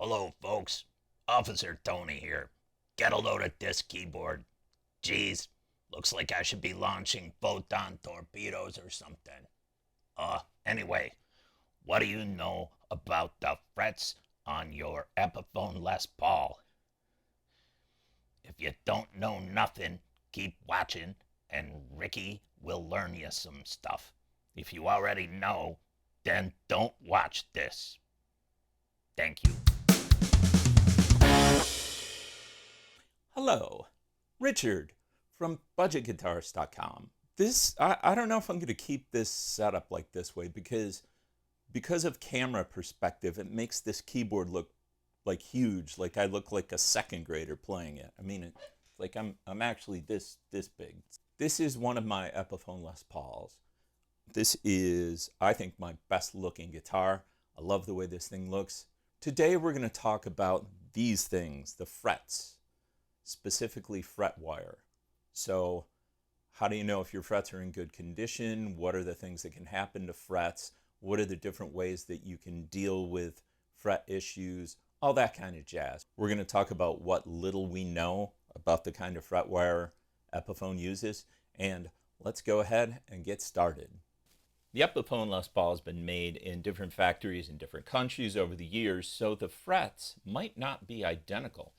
Hello, folks. Officer Tony here. Get a load of this keyboard. Geez, looks like I should be launching photon torpedoes or something. Anyway, what do you know about the frets on your Epiphone Les Paul? If you don't know nothing, keep watching and Ricky will learn you some stuff. If you already know, then don't watch this. Thank you. Hello, Richard from budgetguitarist.com. I don't know if I'm going to keep this set up like this way because of camera perspective, it makes this keyboard look like huge, like I look like a second grader playing it. I mean, it's like I'm actually this big. This is one of my Epiphone Les Pauls. This is, I think, my best looking guitar. I love the way this thing looks. Today we're going to talk about these things, the frets, specifically fret wire. So how do you know if your frets are in good condition? What are the things that can happen to frets? What are the different ways that you can deal with fret issues? All that kind of jazz. We're going to talk about what little we know about the kind of fret wire Epiphone uses, and let's go ahead and get started. The Epiphone Les Paul has been made in different factories in different countries over the years, so the frets might not be identical.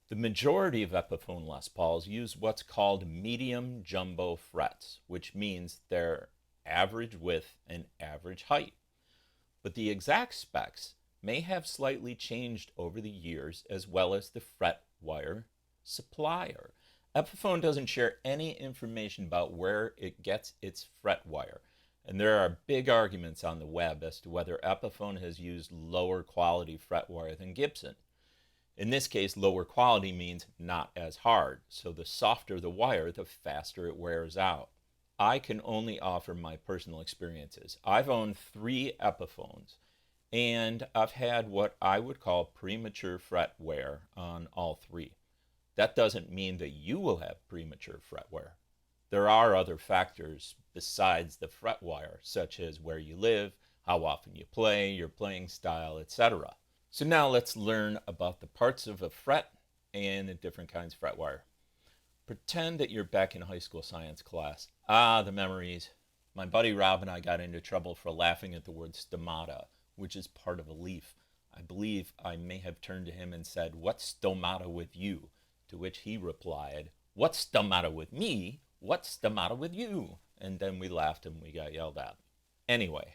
The majority of Epiphone Les Pauls use what's called medium jumbo frets, which means they're average width and average height. But the exact specs may have slightly changed over the years, as well as the fret wire supplier. Epiphone doesn't share any information about where it gets its fret wire, and there are big arguments on the web as to whether Epiphone has used lower quality fret wire than Gibson. In this case, lower quality means not as hard, so the softer the wire, the faster it wears out. I can only offer my personal experiences. I've owned 3 Epiphones, and I've had what I would call premature fret wear on all 3. That doesn't mean that you will have premature fret wear. There are other factors besides the fret wire, such as where you live, how often you play, your playing style, etc. So now let's learn about the parts of a fret and the different kinds of fret wire. Pretend that you're back in high school science class. The memories. My buddy Rob and I got into trouble for laughing at the word stomata, which is part of a leaf. I believe I may have turned to him and said, "What's stomata with you?" To which he replied, "What's the matter with me? What's the matter with you?" And then we laughed and we got yelled at. Anyway,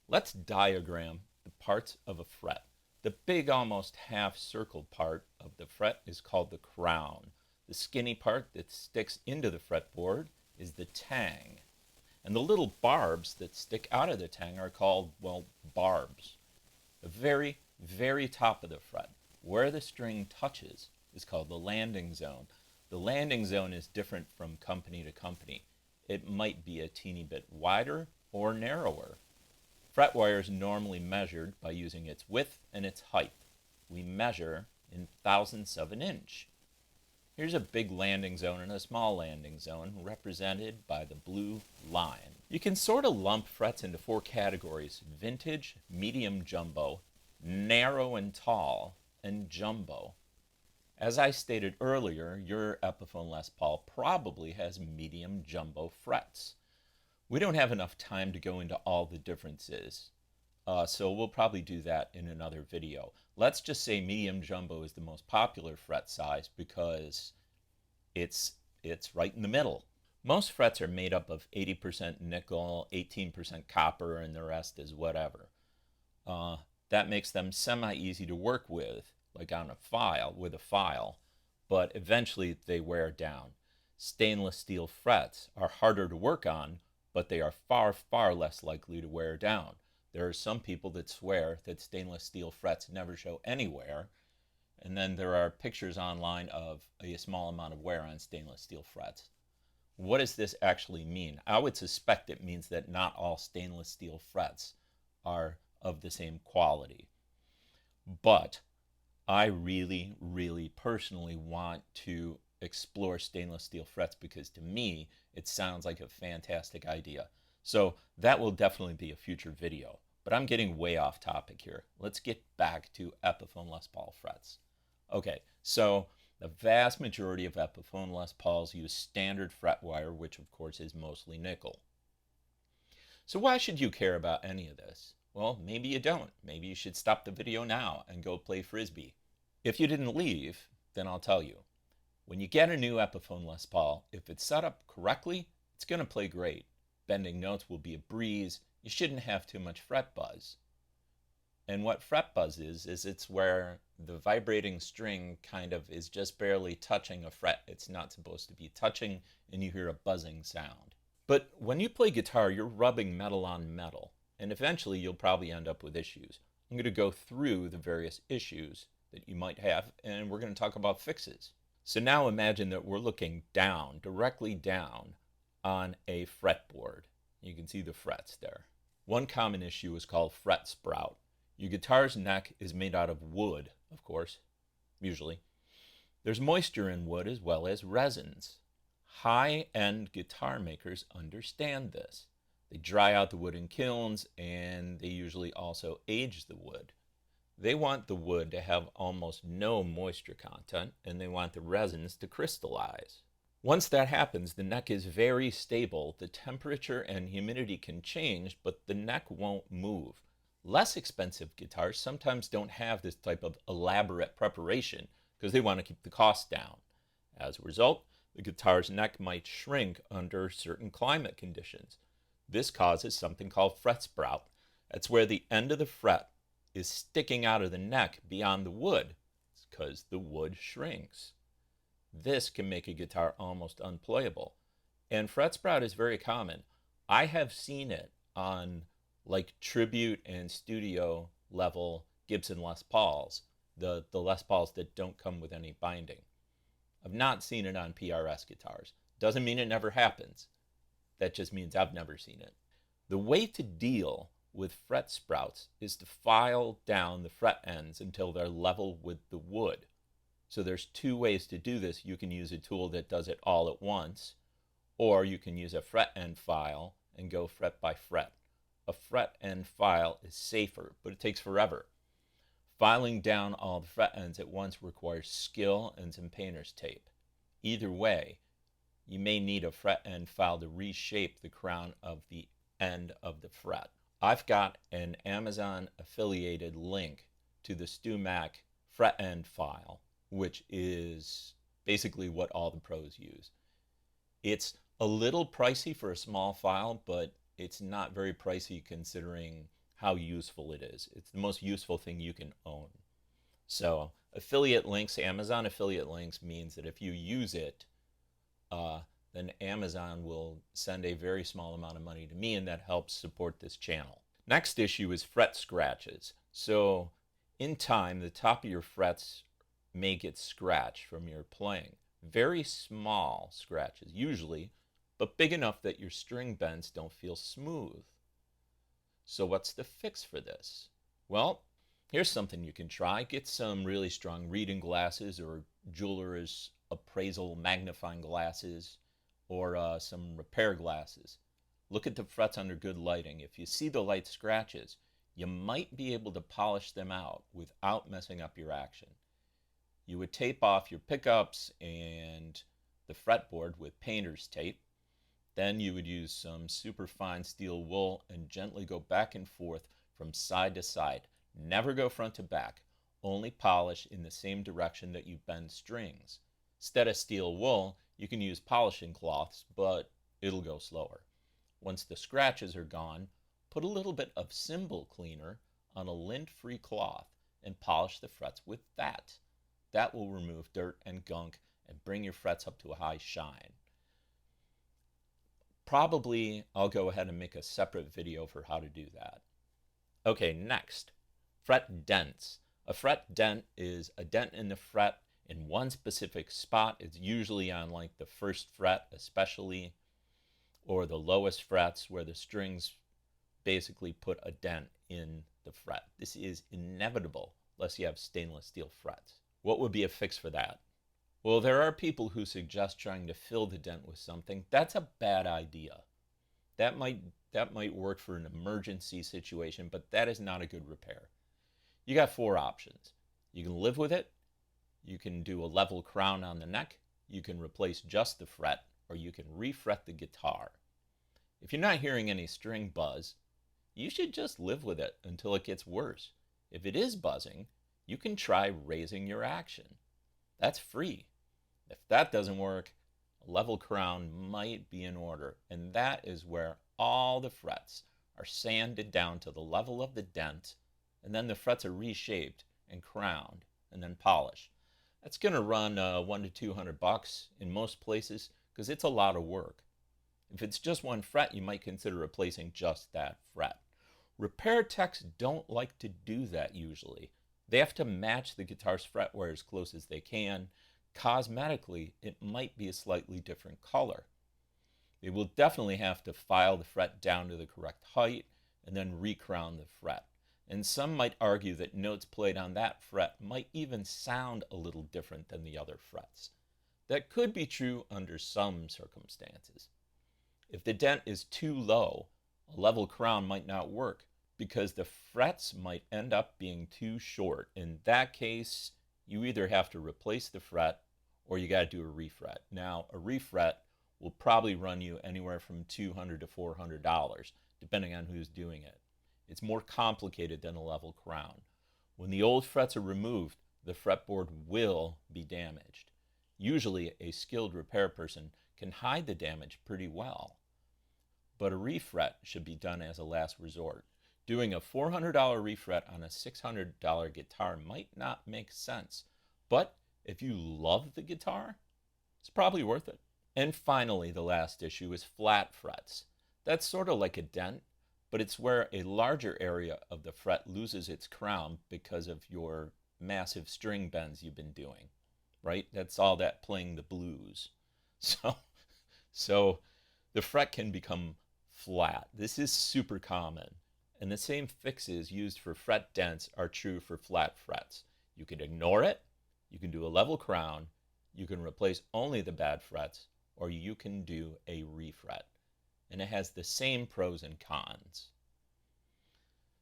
let's diagram the parts of a fret. The big, almost half-circled part of the fret is called the crown. The skinny part that sticks into the fretboard is the tang. And the little barbs that stick out of the tang are called, well, barbs. The very, very top of the fret, where the string touches, is called the landing zone. The landing zone is different from company to company. It might be a teeny bit wider or narrower. Fret wire is normally measured by using its width and its height. We measure in thousandths of an inch. Here's a big landing zone and a small landing zone represented by the blue line. You can sort of lump frets into 4 categories: vintage, medium jumbo, narrow and tall, and jumbo. As I stated earlier, your Epiphone Les Paul probably has medium jumbo frets. We don't have enough time to go into all the differences, so we'll probably do that in another video. Let's just say medium jumbo is the most popular fret size because it's right in the middle. Most frets are made up of 80% nickel, 18% copper, and the rest is whatever. That makes them semi-easy to work with, like on a file, but eventually they wear down. Stainless steel frets are harder to work on, but they are far, far less likely to wear down. There are some people that swear that stainless steel frets never show any wear, and then there are pictures online of a small amount of wear on stainless steel frets. What does this actually mean? I would suspect it means that not all stainless steel frets are of the same quality. But I really, really personally want to explore stainless steel frets because to me, it sounds like a fantastic idea. So that will definitely be a future video. but I'm getting way off topic here. Let's get back to Epiphone Les Paul frets. Okay, so the vast majority of Epiphone Les Pauls use standard fret wire, which of course is mostly nickel. So why should you care about any of this? Well, maybe you don't. Maybe you should stop the video now and go play Frisbee. If you didn't leave, then I'll tell you. When you get a new Epiphone Les Paul, if it's set up correctly, it's going to play great. Bending notes will be a breeze. You shouldn't have too much fret buzz. And what fret buzz is it's where the vibrating string kind of is just barely touching a fret it's not supposed to be touching, and you hear a buzzing sound. But when you play guitar, you're rubbing metal on metal, and eventually you'll probably end up with issues. I'm going to go through the various issues that you might have, and we're going to talk about fixes. So now imagine that we're looking down, directly down on a fretboard. You can see the frets there. One common issue is called fret sprout. Your guitar's neck is made out of wood, of course, usually. There's moisture in wood as well as resins. High-end guitar makers understand this. They dry out the wood in kilns, and they usually also age the wood. They want the wood to have almost no moisture content, and they want the resins to crystallize. Once that happens, the neck is very stable. The temperature and humidity can change, but the neck won't move. Less expensive guitars sometimes don't have this type of elaborate preparation because they want to keep the cost down. As a result, the guitar's neck might shrink under certain climate conditions. This causes something called fret sprout. That's where the end of the fret is sticking out of the neck beyond the wood. It's because the wood shrinks. This can make a guitar almost unplayable. And fret sprout is very common. I have seen it on like tribute and studio level Gibson Les Pauls, the Les Pauls that don't come with any binding. I've not seen it on PRS guitars. Doesn't mean it never happens. That just means I've never seen it. The way to deal with fret sprouts is to file down the fret ends until they're level with the wood. So there's two ways to do this. You can use a tool that does it all at once, or you can use a fret end file and go fret by fret. A fret end file is safer, but it takes forever. Filing down all the fret ends at once requires skill and some painter's tape. Either way, you may need a fret end file to reshape the crown of the end of the fret. I've got an Amazon affiliated link to the StewMac fret end file, which is basically what all the pros use. It's a little pricey for a small file, but it's not very pricey considering how useful it is. It's the most useful thing you can own. So affiliate links, Amazon affiliate links means that if you use it, then Amazon will send a very small amount of money to me, and that helps support this channel. Next issue is fret scratches. So in time, the top of your frets may get scratched from your playing. Very small scratches, usually, but big enough that your string bends don't feel smooth. So what's the fix for this? Well, here's something you can try. Get some really strong reading glasses or jeweler's appraisal magnifying glasses or some repair glasses. Look at the frets under good lighting. If you see the light scratches, you might be able to polish them out without messing up your action. You would tape off your pickups and the fretboard with painter's tape. Then you would use some superfine steel wool and gently go back and forth from side to side. Never go front to back. Only polish in the same direction that you bend strings. Instead of steel wool, you can use polishing cloths, but it'll go slower. Once the scratches are gone, put a little bit of cymbal cleaner on a lint-free cloth and polish the frets with that. That will remove dirt and gunk and bring your frets up to a high shine. Probably I'll go ahead and make a separate video for how to do that. Okay, next, fret dents. A fret dent is a dent in the fret in one specific spot. It's usually on like the first fret especially, or the lowest frets where the strings basically put a dent in the fret. This is inevitable unless you have stainless steel frets. What would be a fix for that? Well, there are people who suggest trying to fill the dent with something. That's a bad idea. That might That might work for an emergency situation, but that is not a good repair. You got 4 options. You can live with it, you can do a level crown on the neck, you can replace just the fret, or you can refret the guitar. If you're not hearing any string buzz, you should just live with it until it gets worse. If it is buzzing, you can try raising your action. That's free. If that doesn't work, a level crown might be in order, and that is where all the frets are sanded down to the level of the dent, and then the frets are reshaped and crowned and then polished. That's going to run $100 to $200 in most places because it's a lot of work. If it's just one fret, you might consider replacing just that fret. Repair techs don't like to do that usually. They have to match the guitar's fretware as close as they can. Cosmetically, it might be a slightly different color. They will definitely have to file the fret down to the correct height and then recrown the fret. And some might argue that notes played on that fret might even sound a little different than the other frets. That could be true under some circumstances. If the dent is too low, a level crown might not work because the frets might end up being too short. In that case, you either have to replace the fret or you got to do a refret. Now, a refret will probably run you anywhere from $200 to $400, depending on who's doing it. It's more complicated than a level crown. When the old frets are removed, the fretboard will be damaged. Usually, a skilled repair person can hide the damage pretty well. But a refret should be done as a last resort. Doing a $400 refret on a $600 guitar might not make sense, but if you love the guitar, it's probably worth it. And finally, the last issue is flat frets. That's sort of like a dent, but it's where a larger area of the fret loses its crown because of your massive string bends you've been doing, right? That's all that playing the blues. So the fret can become flat. This is super common. And the same fixes used for fret dents are true for flat frets. You can ignore it, you can do a level crown, you can replace only the bad frets, or you can do a refret. And it has the same pros and cons.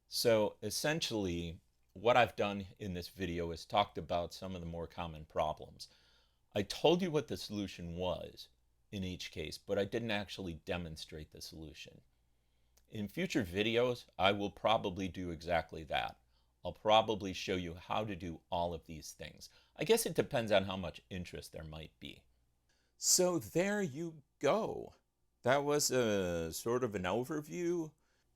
So essentially, what I've done in this video is talked about some of the more common problems. I told you what the solution was in each case, but I didn't actually demonstrate the solution. In future videos, I will probably do exactly that. I'll probably show you how to do all of these things. I guess it depends on how much interest there might be. So there you go. That was a sort of an overview.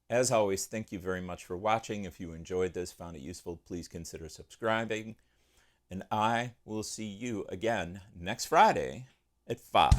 As always, thank you very much for watching. If you enjoyed this, found it useful, please consider subscribing. And I will see you again next Friday at 5.